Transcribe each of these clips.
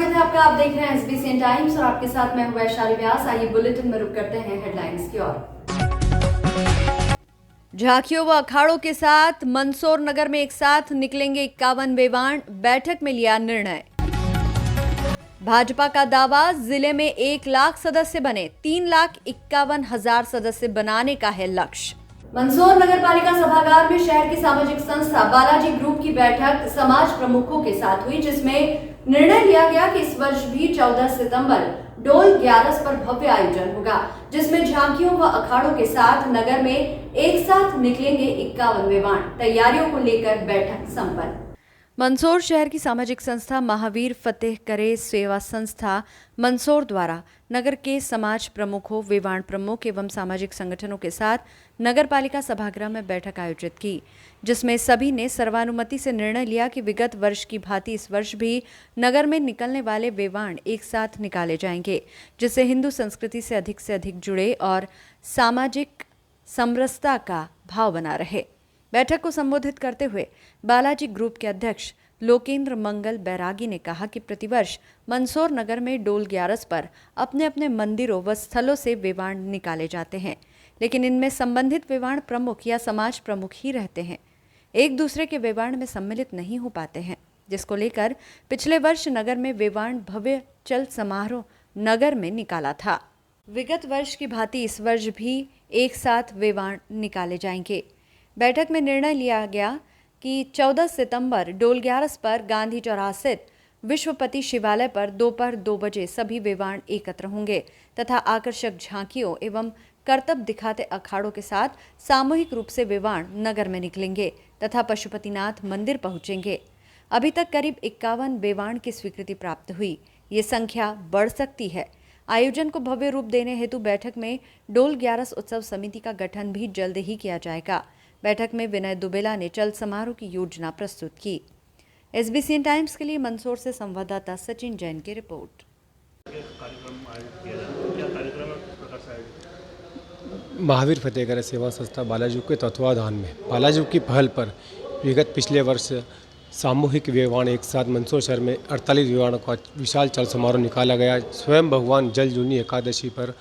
स्वागत है आपका। आप देख रहे हैं एसबीसी टाइम्स और आपके साथ मैं हूं वैशाली व्यास। आइए बुलेटिन में रुक करते हैं हेडलाइंस की ओर। झांकियों व अखाड़ों के साथ मंदसौर नगर में एक साथ निकलेंगे 51 वेवाण, बैठक में लिया निर्णय। भाजपा का दावा, जिले में 1 लाख सदस्य बने, 3,51,000 सदस्य बनाने का है लक्ष्य। मंदसौर नगर पालिका सभागार में शहर की सामाजिक संस्था बालाजी ग्रुप की बैठक समाज प्रमुखों के साथ हुई, जिसमें निर्णय लिया गया कि इस वर्ष भी 14 सितंबर डोल 11 पर भव्य आयोजन होगा, जिसमें झांकियों व अखाड़ों के साथ नगर में एक साथ निकलेंगे 51 वेवाण। तैयारियों को लेकर बैठक संपन्न। मंदसौर शहर की सामाजिक संस्था महावीर फतेह करे सेवा संस्था मंदसौर द्वारा नगर के समाज प्रमुखों, वेवाण प्रमुख एवं सामाजिक संगठनों के साथ नगर पालिका सभागृह में बैठक आयोजित की, जिसमें सभी ने सर्वानुमति से निर्णय लिया कि विगत वर्ष की भांति इस वर्ष भी नगर में निकलने वाले वेवाण एक साथ निकाले जाएंगे, जिससे हिंदू संस्कृति से अधिक जुड़े और सामाजिक समरसता का भाव बना रहे। बैठक को संबोधित करते हुए बालाजी ग्रुप के अध्यक्ष लोकेंद्र मंगल बैरागी ने कहा कि प्रतिवर्ष मंदसौर नगर में डोल 11 पर अपने अपने मंदिरों व स्थलों से वेवाण निकाले जाते हैं, लेकिन इनमें संबंधित वेवाण प्रमुख या समाज प्रमुख ही रहते हैं, एक दूसरे के वेवाण में सम्मिलित नहीं हो पाते हैं, जिसको लेकर पिछले वर्ष नगर में वेवाण भव्य चल समारोह नगर में निकाला था। विगत वर्ष की भांति इस वर्ष भी एक साथ वेवाण निकाले जाएंगे। बैठक में निर्णय लिया गया कि 14 सितंबर डोल 11 पर गांधी चौराहा स्थित विश्वपति शिवालय पर दोपहर 2 बजे सभी वेवाण एकत्र होंगे तथा आकर्षक झांकियों एवं करतब दिखाते अखाड़ों के साथ सामूहिक रूप से वेवाण नगर में निकलेंगे तथा पशुपतिनाथ मंदिर पहुंचेंगे। अभी तक करीब 51 वेवाण की स्वीकृति प्राप्त हुई, ये संख्या बढ़ सकती है। आयोजन को भव्य रूप देने हेतु बैठक में डोल 11 उत्सव समिति का गठन भी जल्द ही किया जाएगा। बैठक में विनय दुबेला ने चल समारोह की योजना प्रस्तुत की। एसबीसी टाइम्स के लिए मंदसौर से संवाददाता सचिन जैन की रिपोर्ट। महावीर फतेहकर सेवा संस्था बालाजी के तत्वाधान में बालाजी की पहल पर पिछले वर्ष सामूहिक वेवाण एक साथ मंदसौर शहर में 48 वेवाणों का विशाल चल समारोह निकाला गया। स्वयं भगवान जल जूनी एकादशी पर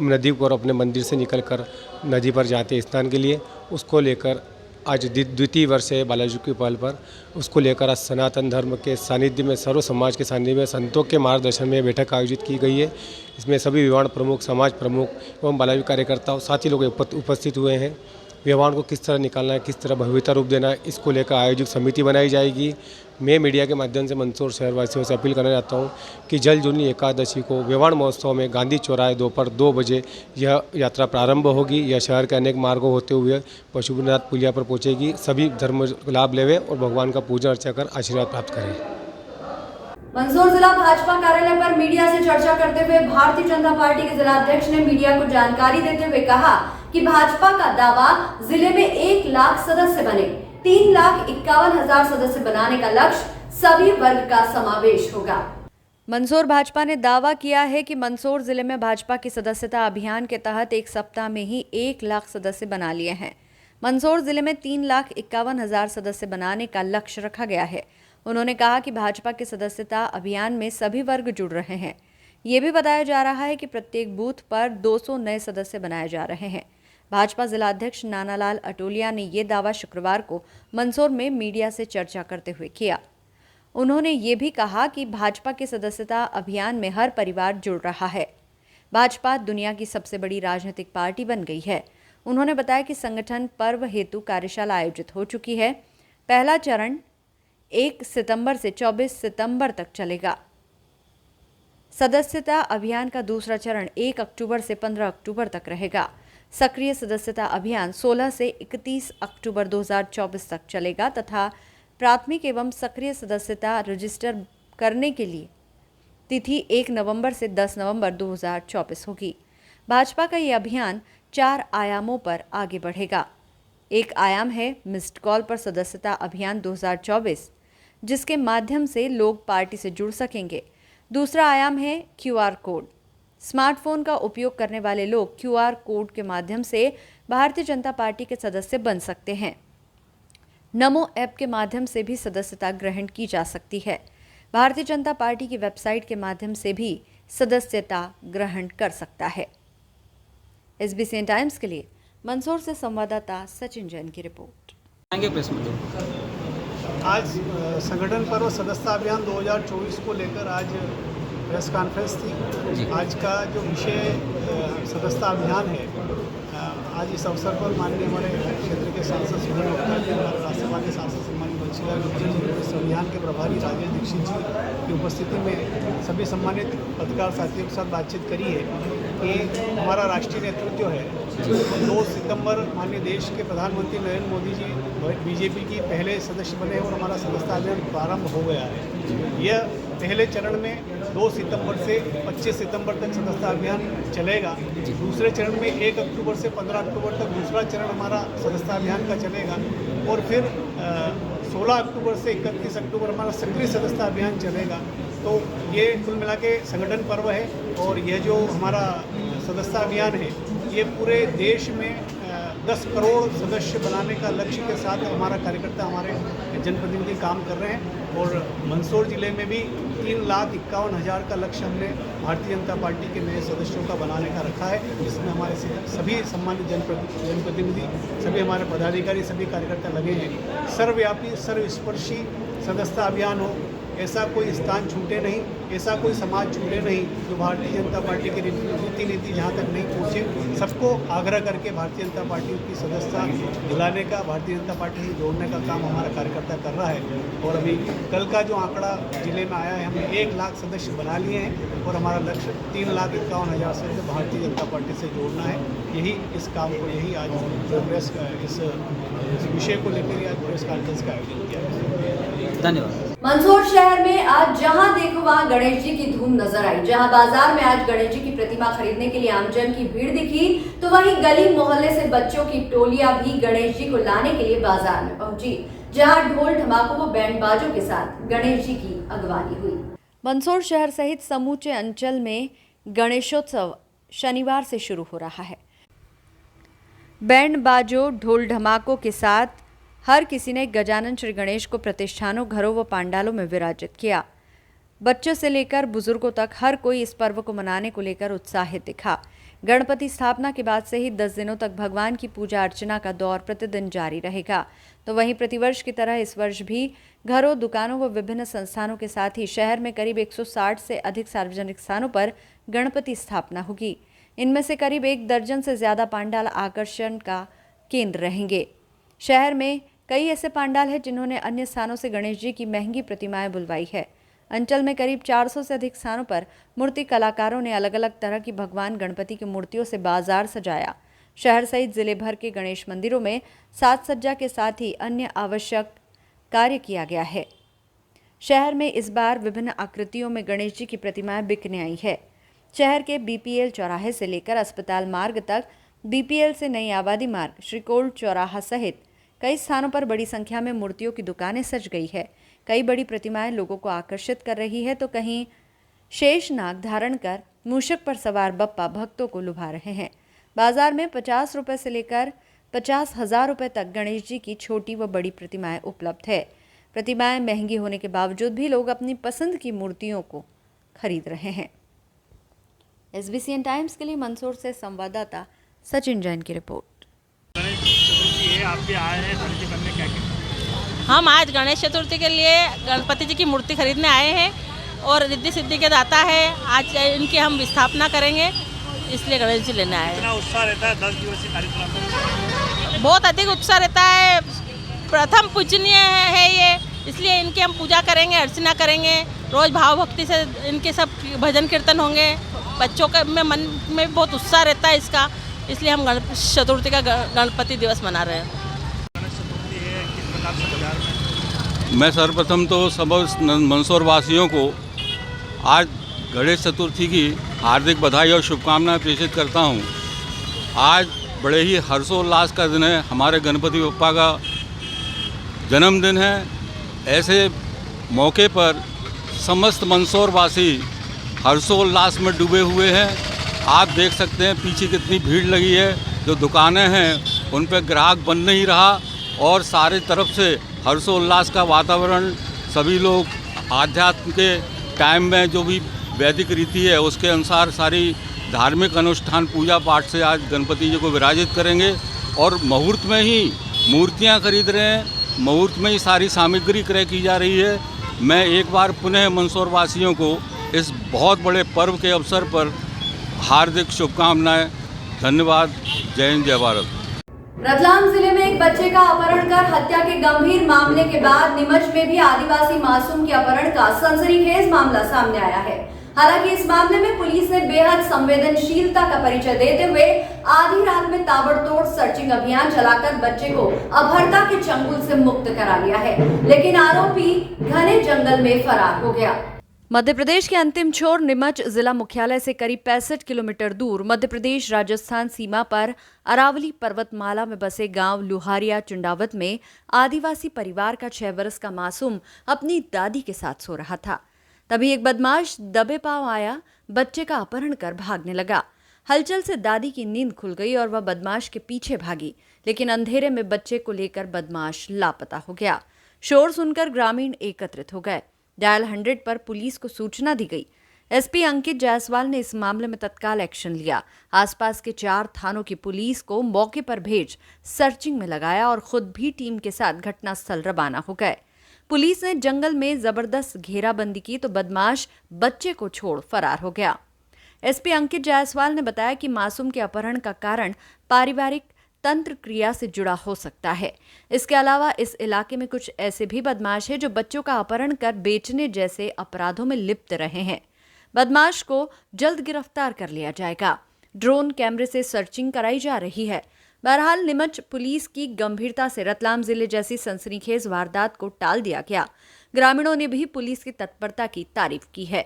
नदी पर अपने मंदिर से निकलकर नदी पर जाते हैं स्नान के लिए, उसको लेकर आज द्वितीय वर्ष है बालाजी की पहल पर। उसको लेकर आज सनातन धर्म के सानिध्य में, सर्व समाज के सानिध्य में, संतों के मार्गदर्शन में बैठक आयोजित की गई है। इसमें सभी वेवाण प्रमुख, समाज प्रमुख एवं बालाजी कार्यकर्ता साथी लोग उपस्थित हुए हैं। वेवाण को किस तरह निकालना है, किस तरह भव्यता रूप देना है, इसको लेकर आयोजक समिति बनाई जाएगी। मैं मीडिया के माध्यम से मंदसौर शहरवासियों से अपील करना चाहता हूँ कि जल जूनी एकादशी को वेवाण महोत्सव में गांधी चौराहे दोपहर 2 बजे यह यात्रा प्रारंभ होगी। यह शहर के अनेक मार्गों होते हुए पशुपतिनाथ पुलिया पर पहुँचेगी। सभी धर्म लाभ लेवे और भगवान का पूजा अर्चा कर आशीर्वाद प्राप्त करें। मंदसौर जिला भाजपा कार्यालय पर मीडिया से चर्चा करते हुए भारतीय जनता पार्टी के जिलाध्यक्ष ने मीडिया को जानकारी देते हुए कहा कि भाजपा का दावा, जिले में 1 लाख सदस्य बने, 3,51,000 सदस्य बनाने का लक्ष्य, सभी वर्ग का समावेश होगा। मंदसौर भाजपा ने दावा किया है कि मंदसौर जिले में भाजपा की सदस्यता अभियान के तहत एक सप्ताह में ही 1 लाख सदस्य बना लिए हैं। मंदसौर जिले में 3,51,000 सदस्य बनाने का लक्ष्य रखा गया है। उन्होंने कहा कि भाजपा के सदस्यता अभियान में सभी वर्ग जुड़ रहे हैं। ये भी बताया जा रहा है कि प्रत्येक बूथ पर 200 नए सदस्य बनाए जा रहे हैं। भाजपा जिलाध्यक्ष नानालाल अटोलिया ने ये दावा शुक्रवार को मंदसौर में मीडिया से चर्चा करते हुए किया। उन्होंने ये भी कहा कि भाजपा के सदस्यता अभियान में हर परिवार जुड़ रहा है। भाजपा दुनिया की सबसे बड़ी राजनीतिक पार्टी बन गई है। उन्होंने बताया कि संगठन पर्व हेतु कार्यशाला आयोजित हो चुकी है। पहला चरण 1 सितंबर से 24 सितंबर तक चलेगा। सदस्यता अभियान का दूसरा चरण 1 अक्टूबर से 15 अक्टूबर तक रहेगा। सक्रिय सदस्यता अभियान 16 से 31 अक्टूबर 2024 तक चलेगा तथा प्राथमिक एवं सक्रिय सदस्यता रजिस्टर करने के लिए तिथि 1 नवंबर से 10 नवंबर 2024 होगी। भाजपा का ये अभियान 4 आयामों पर आगे बढ़ेगा। एक आयाम है मिस्ड कॉल पर सदस्यता अभियान 2024, जिसके माध्यम से लोग पार्टी से जुड़ सकेंगे। दूसरा आयाम है QR कोड। स्मार्टफोन का उपयोग करने वाले लोग QR कोड के माध्यम से भारतीय जनता पार्टी के सदस्य बन सकते हैं। नमो ऐप के माध्यम से भी सदस्यता ग्रहण की जा सकती है। भारतीय जनता पार्टी की वेबसाइट के माध्यम से भी सदस्यता ग्रहण कर सकता है। SBCN टाइम्स के लिए मंदसौर से संवाददाता सचिन जैन की रिपोर्ट। आज संगठन पर्व सदस्यता अभियान 2024 को लेकर आज प्रेस कॉन्फ्रेंस थी। आज का जो विषय सदस्यता अभियान है, आज इस अवसर पर माननीय हमारे क्षेत्र के सांसद सुधीर गुप्ता जी और राज्यसभा के सांसद सम्मानित बंशीलाल गुप्ता जी, इस अभियान के प्रभारी राजेश दीक्षित जी की उपस्थिति में सभी सम्मानित पत्रकार साथियों के साथ बातचीत करी है कि हमारा राष्ट्रीय नेतृत्व जो है 2 सितंबर माननीय देश के प्रधानमंत्री नरेंद्र मोदी जी बीजेपी की पहले सदस्य बने और हमारा सदस्यता अभियान प्रारंभ हो गया है। यह पहले चरण में 2 सितंबर से 25 सितंबर तक सदस्यता अभियान चलेगा। दूसरे चरण में 1 अक्टूबर से 15 अक्टूबर तक दूसरा चरण हमारा सदस्यता अभियान का चलेगा और फिर 16 अक्टूबर से 31 अक्टूबर हमारा सक्रिय सदस्यता अभियान चलेगा। तो ये कुल मिला के संगठन पर्व है और यह जो हमारा सदस्यता अभियान है ये पूरे देश में 10 करोड़ सदस्य बनाने का लक्ष्य के साथ हमारा कार्यकर्ता, हमारे जनप्रतिनिधि काम कर रहे हैं और मंदसौर जिले में भी 3,51,000 का लक्ष्य हमने भारतीय जनता पार्टी के नए सदस्यों का बनाने का रखा है, जिसमें हमारे सभी सम्मानित जनप्रतिनिधि, सभी हमारे पदाधिकारी, सभी कार्यकर्ता लगे हैं। सर्वव्यापी सर्वस्पर्शी सदस्यता अभियान हो, ऐसा कोई स्थान छूटे नहीं, ऐसा कोई समाज छूटे नहीं जो भारतीय जनता पार्टी की रीति नीति जहाँ तक नहीं पहुँचे। सबको आग्रह करके भारतीय जनता पार्टी की सदस्यता दिलाने का, भारतीय जनता पार्टी से जोड़ने का काम हमारा कार्यकर्ता कर रहा है। और अभी कल का जो आंकड़ा जिले में आया है, हमने 1 लाख सदस्य बना लिए हैं और हमारा लक्ष्य 3,51,000 से भारतीय जनता पार्टी से जोड़ना है। यही इस काम को, यही आज प्रेस इस विषय को लेकर आज प्रेस कॉन्फ्रेंस का आयोजन किया है। धन्यवाद। मंदसौर शहर में आज जहां देखो वहां गणेश जी की धूम नजर आई। जहां बाजार में आज गणेश जी की प्रतिमा खरीदने के लिए आमजन की भीड़ दिखी, तो वहीं गली मोहल्ले से बच्चों की टोलियां भी गणेश जी को लाने के लिए बाजार में पहुंची, जहां ढोल धमाकों व बैंड बाजों के साथ गणेश जी की अगवानी हुई। मंदसौर शहर सहित समूचे अंचल में गणेशोत्सव शनिवार से शुरू हो रहा है। बैंड बाजों, ढोल धमाकों के साथ हर किसी ने गजानन श्री गणेश को प्रतिष्ठानों, घरों व पांडालों में विराजित किया। बच्चों से लेकर बुजुर्गों तक हर कोई इस पर्व को मनाने को लेकर उत्साहित दिखा। गणपति स्थापना के बाद से ही 10 दिनों तक भगवान की पूजा अर्चना का दौर प्रतिदिन जारी रहेगा। तो वहीं प्रतिवर्ष की तरह इस वर्ष भी घरों, दुकानों व विभिन्न संस्थानों के साथ ही शहर में करीब 160 से अधिक सार्वजनिक स्थानों पर गणपति स्थापना होगी। इनमें से करीब 1 दर्जन से ज्यादा पांडाल आकर्षण का केंद्र रहेंगे। शहर में कई ऐसे पांडाल हैं जिन्होंने अन्य स्थानों से गणेश जी की महंगी प्रतिमाएं बुलवाई है। अंचल में करीब 400 से अधिक स्थानों पर मूर्ति कलाकारों ने अलग अलग तरह की भगवान गणपति की मूर्तियों से बाजार सजाया। शहर सहित जिले भर के गणेश मंदिरों में साज सज्जा के साथ ही अन्य आवश्यक कार्य किया गया है। शहर में इस बार विभिन्न आकृतियों में गणेश जी की प्रतिमाएं बिकने आई है। शहर के BPL चौराहे से लेकर अस्पताल मार्ग तक, BPL से नई आबादी मार्ग, श्रीकोल चौराहा सहित कई स्थानों पर बड़ी संख्या में मूर्तियों की दुकानें सज गई है। कई बड़ी प्रतिमाएं लोगों को आकर्षित कर रही है, तो कहीं शेषनाग धारण कर मूषक पर सवार बप्पा भक्तों को लुभा रहे हैं। बाजार में 50 रुपए से लेकर 50,000 रुपए तक गणेश जी की छोटी व बड़ी प्रतिमाएं उपलब्ध है। प्रतिमाएं महंगी होने के बावजूद भी लोग अपनी पसंद की मूर्तियों को खरीद रहे हैं। SBCN टाइम्स के लिए मंदसौर से संवाददाता सचिन जैन की रिपोर्ट। आप भी आए हैं खरीदी करने, क्या? हम आज गणेश चतुर्थी के लिए गणपति जी की मूर्ति खरीदने आए हैं और रिद्धि सिद्धि के दाता है। आज इनकी हम स्थापना करेंगे, इसलिए गणेश जी लेने आए हैं। कितना उत्साह रहता है 10 दिवसीय कार्यक्रम? बहुत अधिक उत्साह रहता है। प्रथम पूजनीय है ये, इसलिए इनकी हम पूजा करेंगे, अर्चना करेंगे। रोज भाव भक्ति से इनके सब भजन कीर्तन होंगे। बच्चों के मन में बहुत उत्साह रहता है इसका, इसलिए हम गणेश चतुर्थी का गणपति दिवस मना रहे हैं। गणेश चतुर्थी है, किस प्रकार से बाजार में? मैं सर्वप्रथम तो सब मंदसौर वासियों को आज गणेश चतुर्थी की हार्दिक बधाई और शुभकामनाएं प्रेषित करता हूं। आज बड़े ही हर्षोल्लास का दिन है, हमारे गणपति बप्पा का जन्मदिन है। ऐसे मौके पर समस्त मंदसौर वासी हर्षोल्लास में डूबे हुए हैं। आप देख सकते हैं पीछे कितनी भीड़ लगी है। जो दुकानें हैं उन पर ग्राहक बन नहीं रहा और सारे तरफ से हर्षोल्लास का वातावरण, सभी लोग आध्यात्म के टाइम में जो भी वैदिक रीति है उसके अनुसार सारी धार्मिक अनुष्ठान पूजा पाठ से आज गणपति जी को विराजित करेंगे और मुहूर्त में ही मूर्तियां खरीद रहे हैं, मुहूर्त में ही सारी सामग्री क्रय की जा रही है। मैं एक बार पुनः मंदसौर वासियों को इस बहुत बड़े पर्व के अवसर पर हार्दिक शुभकामनाएं। धन्यवाद। जय हिंद, जय भारत। रतलाम जिले में एक बच्चे का अपहरण कर हत्या के गंभीर मामले के बाद नीमच में भी आदिवासी मासूम के अपहरण का सनसनीखेज मामला सामने आया है। हालांकि इस मामले में पुलिस ने बेहद संवेदनशीलता का परिचय देते हुए आधी रात में ताबड़तोड़ सर्चिंग अभियान चलाकर बच्चे को अपहरता के चंगुल से मुक्त करा लिया है, लेकिन आरोपी घने जंगल में फरार हो गया। मध्य प्रदेश के अंतिम छोर नीमच जिला मुख्यालय से करीब 65 किलोमीटर दूर मध्य प्रदेश राजस्थान सीमा पर अरावली पर्वतमाला में बसे गांव लुहारिया चुंडावत में आदिवासी परिवार का 6 वर्ष का मासूम अपनी दादी के साथ सो रहा था। तभी एक बदमाश दबे पांव आया, बच्चे का अपहरण कर भागने लगा। हलचल से दादी की नींद खुल गई और वह बदमाश के पीछे भागी, लेकिन अंधेरे में बच्चे को लेकर बदमाश लापता हो गया। शोर सुनकर ग्रामीण एकत्रित हो गए। डायल 100 पर पुलिस को सूचना दी गई। एसपी अंकित जायसवाल ने इस मामले में तत्काल एक्शन लिया। आसपास के 4 थानों की पुलिस को मौके पर भेज सर्चिंग में लगाया और खुद भी टीम के साथ घटनास्थल रवाना हो गए। पुलिस ने जंगल में जबरदस्त घेराबंदी की तो बदमाश बच्चे को छोड़ फरार हो गया। एसपी अंकित जायसवाल ने बताया कि मासूम के अपहरण का कारण पारिवारिक तंत्र क्रिया से जुड़ा हो सकता है। इसके अलावा इस इलाके में कुछ ऐसे भी बदमाश हैं जो बच्चों का अपहरण कर बेचने जैसे अपराधों में लिप्त रहे हैं। बदमाश को जल्द गिरफ्तार कर लिया जाएगा। ड्रोन कैमरे से सर्चिंग कराई जा रही है। बहरहाल नीमच पुलिस की गंभीरता से रतलाम जिले जैसी सनसनीखेज वारदात को टाल दिया गया। ग्रामीणों ने भी पुलिस की तत्परता की तारीफ की है।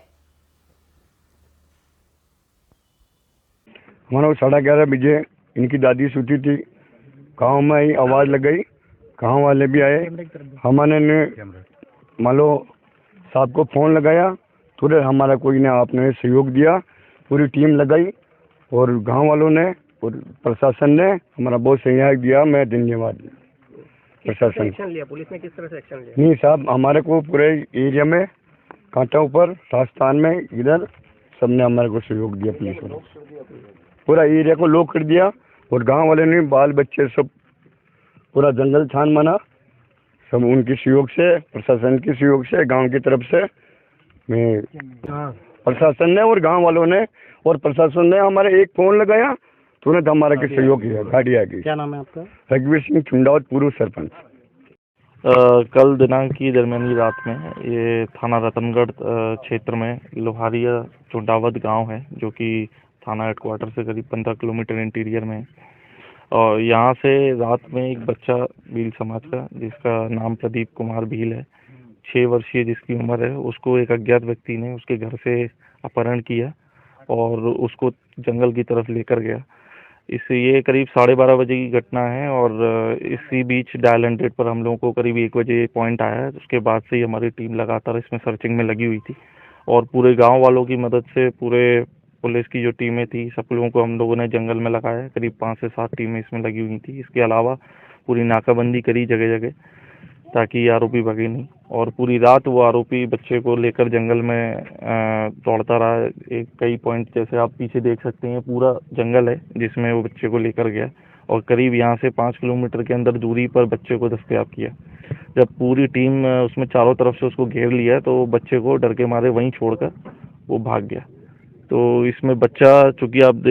हमारा 11:30 बजे इनकी दादी सूती थी, गाँव में ही आवाज़ लग गई, गाँव वाले भी आए। हमने मान लो साहब को फ़ोन लगाया, तुरंत हमारा कोई ने आपने सहयोग दिया, पूरी टीम लगाई और गांव वालों ने और प्रशासन ने हमारा बहुत सहयोग दिया। मैं धन्यवाद प्रशासन। एक्शन लिया पुलिस ने, किस तरह से एक्शन लिया? नहीं साहब, हमारे को पूरे एरिया में कांटों पर राजस्थान में इधर सबने हमारे को सहयोग दिया। पुलिस वालों पूरा एरिया को लॉक कर दिया और गांव वाले ने बाल बच्चे सब पूरा जंगल छान माना, सब उनके सहयोग से, प्रशासन के सहयोग से, गांव की तरफ से मैं प्रशासन ने और गांव वालों ने और प्रशासन ने हमारे एक फ़ोन लगाया, तुरंत हमारा के सहयोग किया, गाड़ी आ गई। क्या नाम है आपका? रघुवीर सिंह चुंडावत, पूर्व सरपंच। कल दिनांक की दरमियानी रात में ये थाना रतनगढ़ क्षेत्र में लोहारिया चुंडावत गांव है, जो कि थाना हेडक्वार्टर से करीब 15 किलोमीटर इंटीरियर में है। और यहाँ से रात में एक बच्चा भील समाज का, जिसका नाम प्रदीप कुमार भील है, 6 वर्षीय जिसकी उम्र है, उसको एक अज्ञात व्यक्ति ने उसके घर से अपहरण किया और उसको जंगल की तरफ लेकर गया। ये करीब 12:30 बजे की घटना है और इसी बीच डायल 100 पर हम लोगों को करीब 1 बजे पॉइंट आया है। उसके बाद से ही हमारी टीम लगातार इसमें सर्चिंग में लगी हुई थी और पूरे गांव वालों की मदद से पूरे पुलिस की जो टीमें थी, सब लोगों को हम लोगों ने जंगल में लगाया। करीब 5 से 7 टीमें इसमें लगी हुई थी। इसके अलावा पूरी नाकाबंदी करी जगह जगह, ताकि आरोपी भागे नहीं। और पूरी रात वो आरोपी बच्चे को लेकर जंगल में दौड़ता रहा। कई पॉइंट जैसे आप पीछे देख सकते हैं, पूरा जंगल है जिसमें वो बच्चे को लेकर गया और करीब यहाँ से 5 किलोमीटर के अंदर दूरी पर बच्चे को दस्तयाब किया। जब पूरी टीम उसमें चारों तरफ से उसको घेर लिया तो बच्चे को डर के मारे वहीं छोड़कर वो भाग गया। तो इसमें बच्चा, चूँकि आप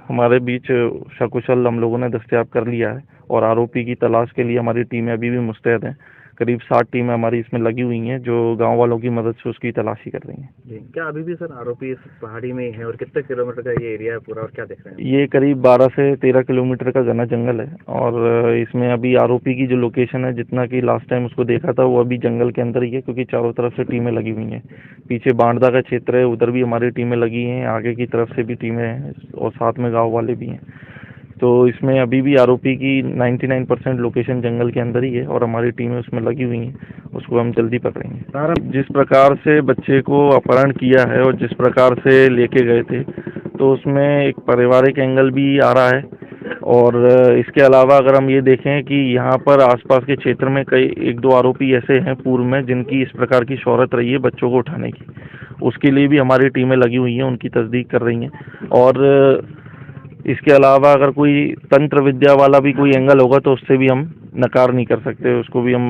हमारे बीच सकुशल हम लोगों ने दस्तयाब कर लिया है और आरोपी की तलाश के लिए हमारी टीमें अभी भी मुस्तैद हैं। करीब 60 टीमें हमारी इसमें लगी हुई हैं जो गांव वालों की मदद से उसकी तलाशी कर रही हैं। क्या अभी भी सर आरोपी इस पहाड़ी में है और कितने किलोमीटर का ये एरिया है पूरा, और क्या देख रहे हैं? ये करीब 12 से 13 किलोमीटर का घना जंगल है और इसमें अभी आरोपी की जो लोकेशन है, जितना कि लास्ट टाइम उसको देखा था, वो अभी जंगल के अंदर ही है, क्योंकि चारों तरफ से टीमें लगी हुई हैं। पीछे बांडदा का क्षेत्र है, उधर भी हमारी टीमें लगी हैं, आगे की तरफ से भी टीमें हैं और साथ में गाँव वाले भी हैं। तो इसमें अभी भी आरोपी की 99% लोकेशन जंगल के अंदर ही है और हमारी टीमें उसमें लगी हुई हैं। उसको हम जल्दी पकड़ेंगे। जिस प्रकार से बच्चे को अपहरण किया है और जिस प्रकार से लेके गए थे, तो उसमें एक पारिवारिक एंगल भी आ रहा है और इसके अलावा अगर हम ये देखें कि यहाँ पर आसपास के क्षेत्र में कई 1-2 आरोपी ऐसे हैं पूर्व में जिनकी इस प्रकार की शोहरत रही है बच्चों को उठाने की, उसके लिए भी हमारी टीमें लगी हुई हैं, उनकी तस्दीक कर रही हैं। और इसके अलावा अगर कोई तंत्र विद्या वाला भी कोई एंगल होगा तो उससे भी हम नकार नहीं कर सकते, उसको भी हम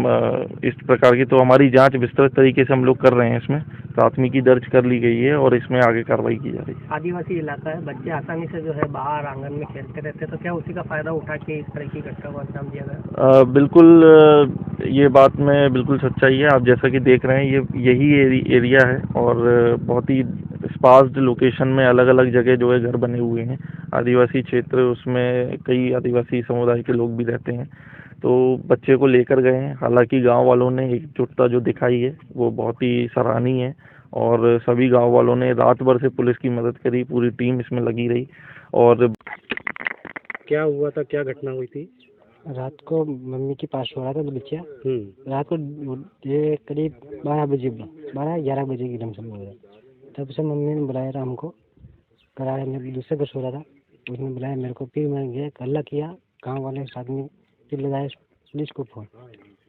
इस प्रकार की तो हमारी जांच विस्तृत तरीके से हम लोग कर रहे हैं। इसमें प्राथमिकी दर्ज कर ली गई है और इसमें आगे कार्रवाई की जा रही है। आदिवासी इलाका है, बच्चे आसानी से जो है बाहर आंगन में खेलते रहते हैं, तो क्या उसी का फायदा उठा के इस तरह की घटना को अंजाम दिया गया? बिल्कुल, ये बात में बिल्कुल सच्चाई है। आप जैसा कि देख रहे हैं ये यही एरिया है और बहुत ही स्पार्स्ड लोकेशन में अलग अलग जगह जो है घर बने हुए हैं, आदिवासी क्षेत्र, उसमें कई आदिवासी समुदाय के लोग भी रहते हैं। तो बच्चे को लेकर गए हैं, हालांकि गांव वालों ने एकजुटता जो दिखाई है वो बहुत ही सराहनीय है और सभी गांव वालों ने रात भर से पुलिस की मदद करी, पूरी टीम इसमें लगी रही। और क्या हुआ था, क्या घटना हुई थी? रात को मम्मी के पास हो रहा था बच्चा। रात को ये करीब 12-11 बजे की लमसम हो रहा। तब से मम्मी ने बुलाया था हमको, कराया में दूसरे पर सो रहा था, उसने बुलाया मेरे को, फिर मैं गया हल्ला किया, गाँव वाले के साथ में, फिर लगाया पुलिस को फ़ोन,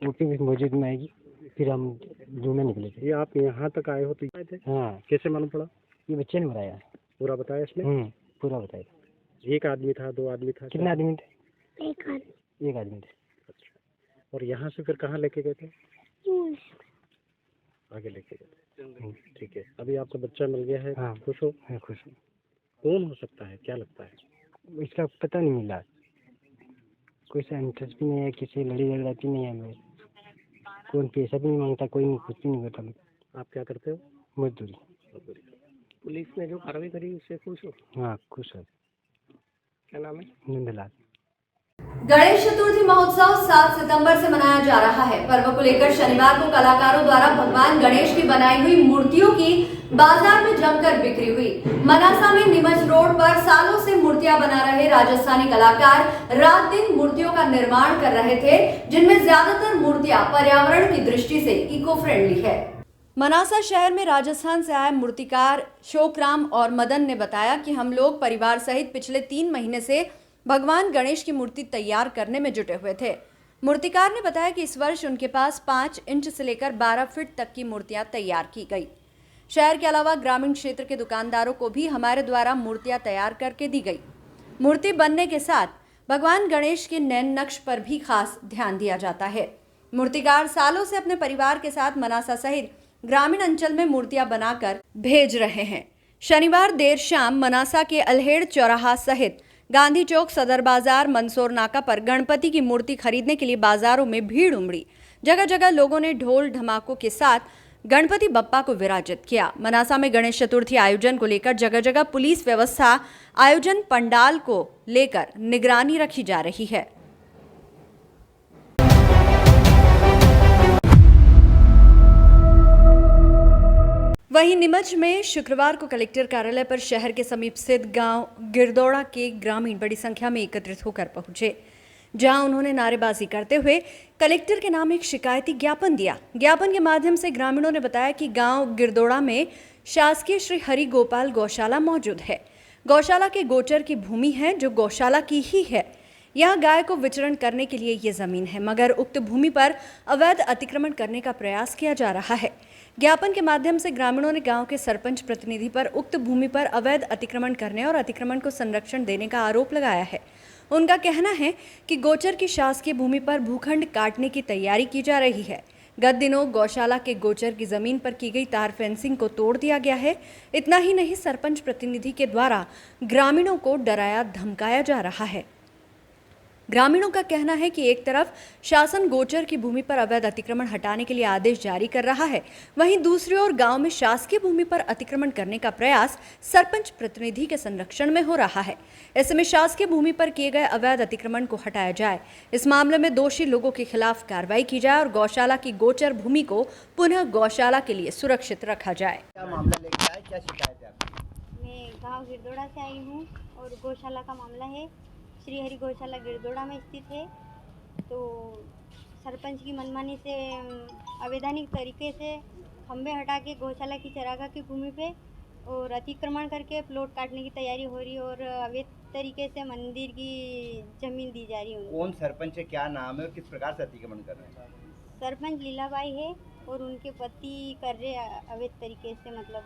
वो भी मौजूद में आएगी, फिर हम रूम में निकले थे। ये आप यहाँ तक आए हो तो आए थे? हाँ। कैसे मालूम पड़ा? ये बच्चे ने बताया। पूरा बताया इसने? पूरा बताया। एक आदमी था, 2 आदमी था? कितने आदमी थे? एक आदमी थे। अच्छा, और यहाँ से फिर कहाँ लेके गए थे? आगे लेके गए थे। ठीक है, अभी आपका बच्चा मिल गया है। हाँ। खुश हो? मैं खुश हूँ। कौन हो सकता है, क्या लगता है? इसका पता नहीं मिला, कोई सा इंटरेस्ट भी नहीं है, किसी लड़ी झगड़ाती नहीं है, मैं कोई पैसा भी नहीं मांगता, कोई नहीं, कुछ भी नहीं करता। आप क्या करते हो? मजदूरी। पुलिस ने जो कार्रवाई करी उससे खुश हो? हाँ खुश है। क्या नाम है? नंदलाल। गणेश चतुर्थी महोत्सव 7 सितंबर से मनाया जा रहा है। पर्व को लेकर शनिवार को कलाकारों द्वारा भगवान गणेश की बनाई हुई मूर्तियों की बाजार में जमकर बिक्री हुई। मनासा में नीमच रोड पर सालों से मूर्तियां बना रहे राजस्थानी कलाकार रात दिन मूर्तियों का निर्माण कर रहे थे, जिनमें ज्यादातर मूर्तियां पर्यावरण की दृष्टि से इको फ्रेंडली है। मनासा शहर में राजस्थान से आए मूर्तिकार शोकराम और मदन ने बताया कि हम लोग परिवार सहित पिछले 3 महीने से भगवान गणेश की मूर्ति तैयार करने में जुटे हुए थे। मूर्तिकार ने बताया कि इस वर्ष उनके पास 5 इंच से लेकर 12 फीट तक की मूर्तियां तैयार की गई। शहर के अलावा ग्रामीण क्षेत्र के दुकानदारों को भी हमारे द्वारा मूर्तियां तैयार करके दी गई। मूर्ति बनने के साथ भगवान गणेश के नैन नक्श पर भी खास ध्यान दिया जाता है। मूर्तिकार सालों से अपने परिवार के साथ मनासा सहित ग्रामीण अंचल में मूर्तियां बनाकर भेज रहे हैं। शनिवार देर शाम मनासा के अल्हेड़ चौराहा सहित गांधी चौक, सदर बाजार, मंदसौर नाका पर गणपति की मूर्ति खरीदने के लिए बाजारों में भीड़ उमड़ी। जगह जगह लोगों ने ढोल ढमाकों के साथ गणपति बप्पा को विराजित किया। मनासा में गणेश चतुर्थी आयोजन को लेकर जगह जगह पुलिस व्यवस्था, आयोजन पंडाल को लेकर निगरानी रखी जा रही है। वहीं नीमच में शुक्रवार को कलेक्टर कार्यालय पर शहर के समीप स्थित गांव गिरदौड़ा के ग्रामीण बड़ी संख्या में एकत्रित होकर पहुंचे, जहां उन्होंने नारेबाजी करते हुए कलेक्टर के नाम एक शिकायती ज्ञापन दिया। ज्ञापन के माध्यम से ग्रामीणों ने बताया कि गांव गिरदौड़ा में शासकीय श्री हरि गोपाल गौशाला मौजूद है। गौशाला के गोचर की भूमि है जो गौशाला की ही है। यहाँ गाय को विचरण करने के लिए ये जमीन है, मगर उक्त भूमि पर अवैध अतिक्रमण करने का प्रयास किया जा रहा है। ज्ञापन के माध्यम से ग्रामीणों ने गांव के सरपंच प्रतिनिधि पर उक्त भूमि पर अवैध अतिक्रमण करने और अतिक्रमण को संरक्षण देने का आरोप लगाया है। उनका कहना है कि गोचर की शासकीय भूमि पर भूखंड काटने की तैयारी की जा रही है। गत दिनों गौशाला के गोचर की जमीन पर की गई तार फेंसिंग को तोड़ दिया गया है। इतना ही नहीं, सरपंच प्रतिनिधि के द्वारा ग्रामीणों को डराया धमकाया जा रहा है। ग्रामीणों का कहना है कि एक तरफ शासन गोचर की भूमि पर अवैध अतिक्रमण हटाने के लिए आदेश जारी कर रहा है, वहीं दूसरी ओर गांव में शासकीय भूमि पर अतिक्रमण करने का प्रयास सरपंच प्रतिनिधि के संरक्षण में हो रहा है। ऐसे में शासकीय भूमि पर किए गए अवैध अतिक्रमण को हटाया जाए, इस मामले में दोषी लोगों के खिलाफ कार्रवाई की जाए और गौशाला की गोचर भूमि को पुनः गौशाला के लिए सुरक्षित रखा जाए। मैं गाँव गिरदौड़ा से आई हूँ और गौशाला का मामला है। श्री हरि गौशाला गिरदौड़ा में स्थित है। तो सरपंच की मनमानी से अवैधानिक तरीके से खंभे हटा के गौशाला की चरागाह की भूमि पे और अतिक्रमण करके प्लॉट काटने की तैयारी हो रही है और अवैध तरीके से मंदिर की जमीन दी जा रही है उनको। कौन सरपंच है, क्या नाम है और किस प्रकार से अतिक्रमण कर रहे हैं? सरपंच लीलाबाई है और उनके पति कर रहे अवैध तरीके से, मतलब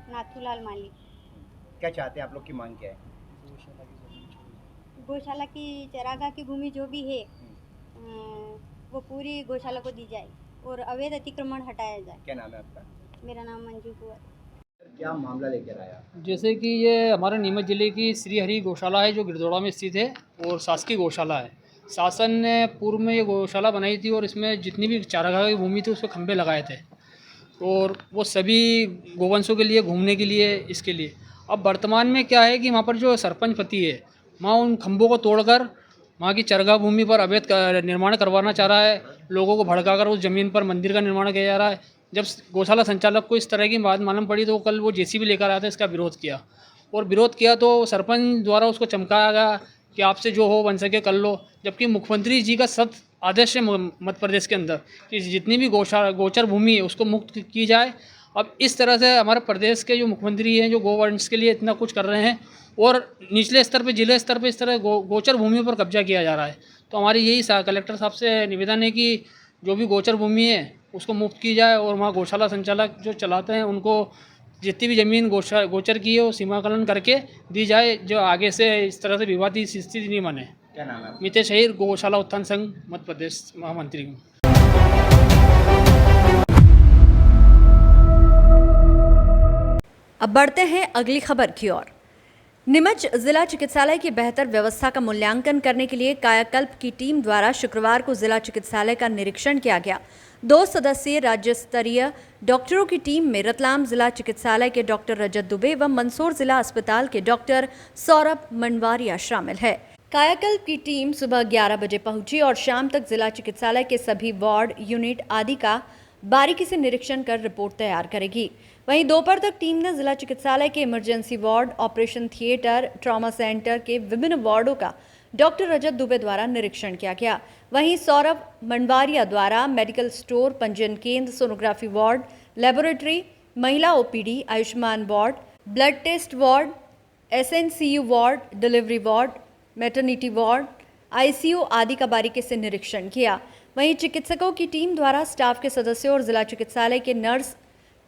नाथूलाल मालिक। क्या चाहते हैं आप लोग की मांग क्या है? गौशाला की चरागाह की भूमि जो भी है वो पूरी गौशाला को दी जाए और अवैध अतिक्रमण हटाया जाए। क्या नाम है आपका? मेरा नाम मंजू कुंवर। क्या मामला लेकर आया? जैसे कि ये हमारे नीमच ज़िले की श्री हरि गौशाला है जो गिरदोड़ा में स्थित है और शासकीय गौशाला है। शासन ने पूर्व में ये गौशाला बनाई थी और इसमें जितनी भी चारागाह की भूमि थी उस पर खंभे लगाए थे और वो सभी गोवंशों के लिए घूमने के लिए इसके लिए। अब वर्तमान में क्या है कि वहाँ पर जो सरपंच पति है वहाँ उन खंभों को तोड़कर वहाँ की चरगाह भूमि पर अवैध निर्माण करवाना चाह रहा है। लोगों को भड़काकर उस ज़मीन पर मंदिर का निर्माण किया जा रहा है। जब गौशाला संचालक को इस तरह की बात मालूम पड़ी तो कल वो जेसीबी लेकर आया था, इसका विरोध किया और विरोध किया तो सरपंच द्वारा उसको चमकाया गया कि आपसे जो हो बन सके कर लो। जबकि मुख्यमंत्री जी का सख्त आदेश है मध्य प्रदेश के अंदर कि जितनी भी गोचर भूमि है उसको मुक्त की जाए। अब इस तरह से हमारे प्रदेश के जो मुख्यमंत्री हैं जो गोवंश के लिए इतना कुछ कर रहे हैं और निचले स्तर पे जिले स्तर पे इस तरह गोचर भूमि पर कब्जा किया जा रहा है। तो हमारी यही कलेक्टर साहब से निवेदन है कि जो भी गोचर भूमि है उसको मुक्त की जाए और वहाँ गौशाला संचालक जो चलाते हैं उनको जितनी भी ज़मीन गोचर की है वो सीमाकलन करके दी जाए, जो आगे से इस तरह से विवादित स्थिति नहीं बने। क्या नाम है? मितेश अहीर, गौशाला उत्थान संघ मध्य प्रदेश महामंत्री हूँ। अब बढ़ते हैं अगली खबर की ओर। नीमच जिला चिकित्सालय की बेहतर व्यवस्था का मूल्यांकन करने के लिए कायाकल्प की टीम द्वारा शुक्रवार को जिला चिकित्सालय का निरीक्षण किया गया। 2 सदस्यीय राज्य स्तरीय डॉक्टरों की टीम में रतलाम जिला चिकित्सालय के डॉक्टर रजत दुबे एवं मंदसौर जिला अस्पताल के डॉक्टर सौरभ मंडवारिया शामिल है। कायाकल्प की टीम सुबह 11 बजे पहुंची और शाम तक जिला चिकित्सालय के सभी वार्ड, यूनिट आदि का बारीकी से निरीक्षण कर रिपोर्ट तैयार करेगी। वहीं दोपहर तक टीम ने जिला चिकित्सालय के emergency ward, operation theatre, trauma centre के विभिन्न वार्डों का डॉक्टर रजत दुबे द्वारा निरीक्षण किया गया। वहीं सौरभ मंडवारिया द्वारा मेडिकल स्टोर, पंजीयन केंद्र, सोनोग्राफी वार्ड, लेबोरेटरी, महिला OPD, Ayushman ward, blood test ward, SNCU ward, delivery ward, maternity ward, ICU आदि का बारीकी से निरीक्षण किया। वहीं चिकित्सकों की टीम द्वारा स्टाफ के सदस्यों और जिला चिकित्सालय के नर्स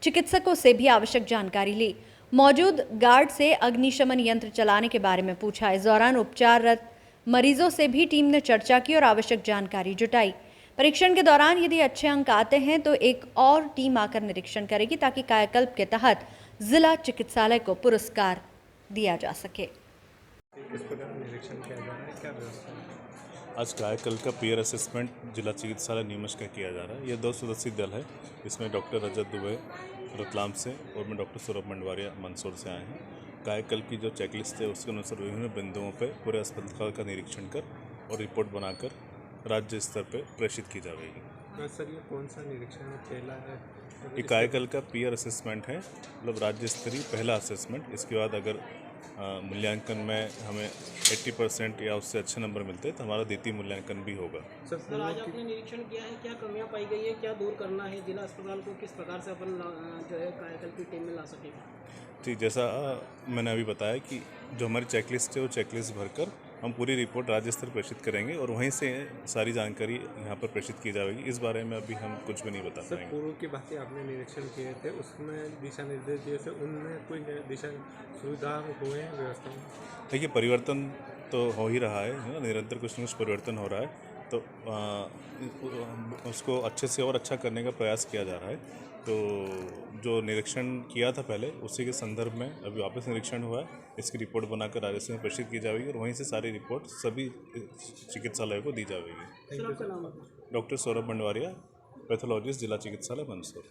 चिकित्सकों से भी आवश्यक जानकारी ली। मौजूद गार्ड से अग्निशमन यंत्र चलाने के बारे में पूछा। इस दौरान उपचाररत मरीजों से भी टीम ने चर्चा की और आवश्यक जानकारी जुटाई। परीक्षण के दौरान यदि अच्छे अंक आते हैं तो एक और टीम आकर निरीक्षण करेगी ताकि कायाकल्प के तहत जिला चिकित्सालय को पुरस्कार दिया जा सके। आज कायाकल्प का पीयर असेसमेंट जिला चिकित्सालय नीमच का किया जा रहा है। ये 2 सदस्यीय दल है। इसमें डॉक्टर रजत दुबे रतलाम से और मैं डॉक्टर सौरभ मंडवारिया मंदसौर से आए हैं। कायाकल्प की जो चेकलिस्ट है उसके अनुसार विभिन्न बिंदुओं पर पूरे अस्पताल का निरीक्षण कर और रिपोर्ट बनाकर राज्य स्तर पर प्रेषित की जाएगी। सर ये कौन सा निरीक्षण पहला है? ये कायाकल्प का पीयर असेसमेंट है, मतलब राज्य स्तरीय पहला असेसमेंट। इसके बाद अगर मूल्यांकन में हमें 80% या उससे अच्छे नंबर मिलते हैं तो हमारा द्वितीय मूल्यांकन भी होगा। सर आज आपने निरीक्षण किया है, क्या कमियां पाई गई है, क्या दूर करना है, जिला अस्पताल को किस प्रकार से अपन जो है कायाकल्प की टीम में ला सकेगा? ठीक, जैसा मैंने अभी बताया कि जो हमारी चेकलिस्ट है वो चेकलिस्ट भरकर हम पूरी रिपोर्ट राज्य स्तर प्रेषित करेंगे और वहीं से सारी जानकारी यहाँ पर प्रेषित की जाएगी। इस बारे में अभी हम कुछ भी नहीं बता पाएंगे। सर पूर्व की बातें आपने निरीक्षण किए थे उसमें दिशा निर्देश दिए थे, उनमें कोई दिशा सुविधा हुए हैं व्यवस्था में? देखिए परिवर्तन तो हो ही रहा है, निरंतर कुछ न कुछ परिवर्तन हो रहा है तो उसको अच्छे से और अच्छा करने का प्रयास किया जा रहा है। तो जो निरीक्षण किया था पहले उसी के संदर्भ में अभी वापस निरीक्षण हुआ है। इसकी रिपोर्ट बनाकर राजस्थान में प्रेषित की जाएगी और वहीं से सारी रिपोर्ट सभी चिकित्सालयों को दी जाएगी। डॉक्टर सौरभ मंडवारिया, पैथोलॉजिस्ट, जिला चिकित्सालय मंदसौर।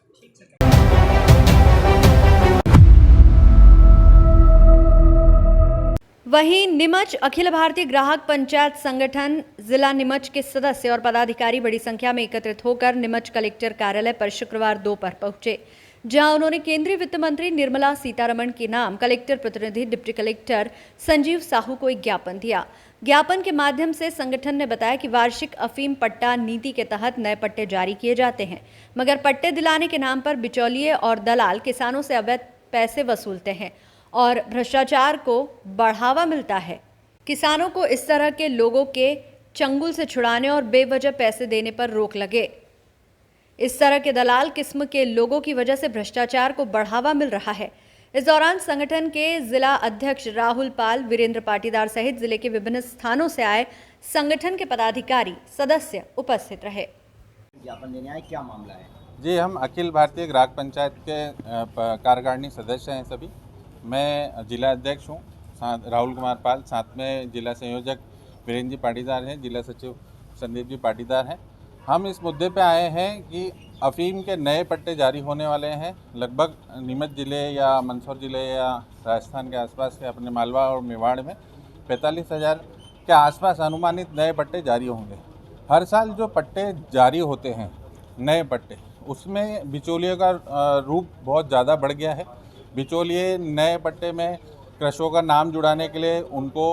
वहीं नीमच अखिल भारतीय ग्राहक पंचायत संगठन जिला नीमच के सदस्य और पदाधिकारी बड़ी संख्या में एकत्रित होकर नीमच कलेक्टर कार्यालय पर शुक्रवार दोपहर पहुंचे, जहां उन्होंने केंद्रीय वित्त मंत्री निर्मला सीतारमण के नाम कलेक्टर प्रतिनिधि डिप्टी कलेक्टर संजीव साहू को एक ज्ञापन दिया। ज्ञापन के माध्यम से संगठन ने बताया कि वार्षिक अफीम पट्टा नीति के तहत नए पट्टे जारी किए जाते हैं, मगर पट्टे दिलाने के नाम पर बिचौलिए और दलाल किसानों से अवैध पैसे वसूलते हैं और भ्रष्टाचार को बढ़ावा मिलता है। किसानों को इस तरह के लोगों के चंगुल से छुड़ाने और बेवजह पैसे देने पर रोक लगे। इस तरह के दलाल किस्म के लोगों की वजह से भ्रष्टाचार को बढ़ावा मिल रहा है। इस दौरान संगठन के जिला अध्यक्ष राहुल पाल, वीरेंद्र पाटीदार सहित जिले के विभिन्न स्थानों से आए संगठन के पदाधिकारी, सदस्य उपस्थित रहे। ज्ञापन देने आए, क्या मामला है? जी, हम अखिल भारतीय ग्राहक पंचायत के कार्यकारिणी सदस्य हैं सभी। मैं जिला अध्यक्ष हूँ, साथ राहुल कुमार पाल, साथ में जिला संयोजक वीरेंद्र जी पाटीदार हैं, जिला सचिव संदीप जी पाटीदार हैं। हम इस मुद्दे पे आए हैं कि अफीम के नए पट्टे जारी होने वाले हैं। लगभग नीमच ज़िले या मंदसौर ज़िले या राजस्थान के आसपास के अपने मालवा और मेवाड़ में 45,000 के आसपास अनुमानित नए पट्टे जारी होंगे। हर साल जो पट्टे जारी होते हैं, नए पट्टे, उसमें बिचौलियों का रूप बहुत ज़्यादा बढ़ गया है। बिचौलिए नए पट्टे में कृषकों का नाम जुड़ाने के लिए उनको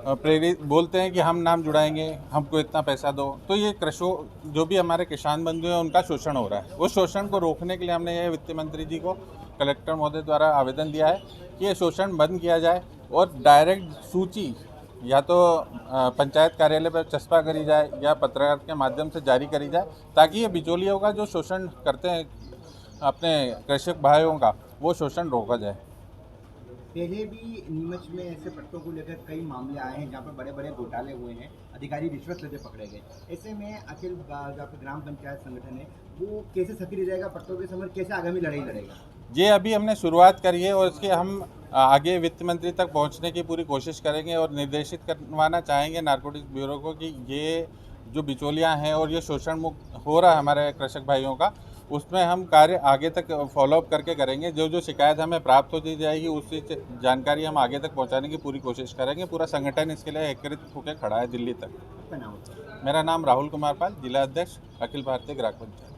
प्रेरित बोलते हैं कि हम नाम जुड़ाएंगे, हमको इतना पैसा दो। तो ये कृषक जो भी हमारे किसान बंधु हैं उनका शोषण हो रहा है। उस शोषण को रोकने के लिए हमने ये वित्त मंत्री जी को कलेक्टर महोदय द्वारा आवेदन दिया है कि ये शोषण बंद किया जाए और डायरेक्ट सूची या तो पंचायत कार्यालय पर चस्पा करी जाए या पत्रकार के माध्यम से जारी करी जाए, ताकि ये बिचौलियों का जो शोषण करते हैं अपने कृषक भाइयों का, वो शोषण रोका जाए। पहले भी नीमच में ऐसे पट्टों को लेकर कई मामले आए हैं जहाँ पर बड़े बड़े घोटाले हुए हैं, अधिकारी रिश्वत लेते पकड़े गए। ऐसे में अखिल ग्राम पंचायत संगठन है वो कैसे सक्रिय रहेगा, पट्टों के समय कैसे आगामी लड़ाई लड़ेगा? ये अभी हमने शुरुआत करी है और इसके हम आगे वित्त मंत्री तक पहुंचने की पूरी कोशिश करेंगे और निर्देशित करवाना चाहेंगे नारकोटिक्स ब्यूरो को कि ये जो बिचौलियां हैं और ये शोषण मुक्त हो रहा है हमारे कृषक भाइयों का, उसमें हम कार्य आगे तक फॉलोअप करके करेंगे। जो जो शिकायत हमें प्राप्त होती जाएगी उसकी जानकारी हम आगे तक पहुंचाने की पूरी कोशिश करेंगे। पूरा संगठन इसके लिए एकीकृत होकर खड़ा है दिल्ली तक। आपका नाम? मेरा नाम राहुल कुमार पाल, जिला अध्यक्ष अखिल भारतीय ग्राहक पंचायत।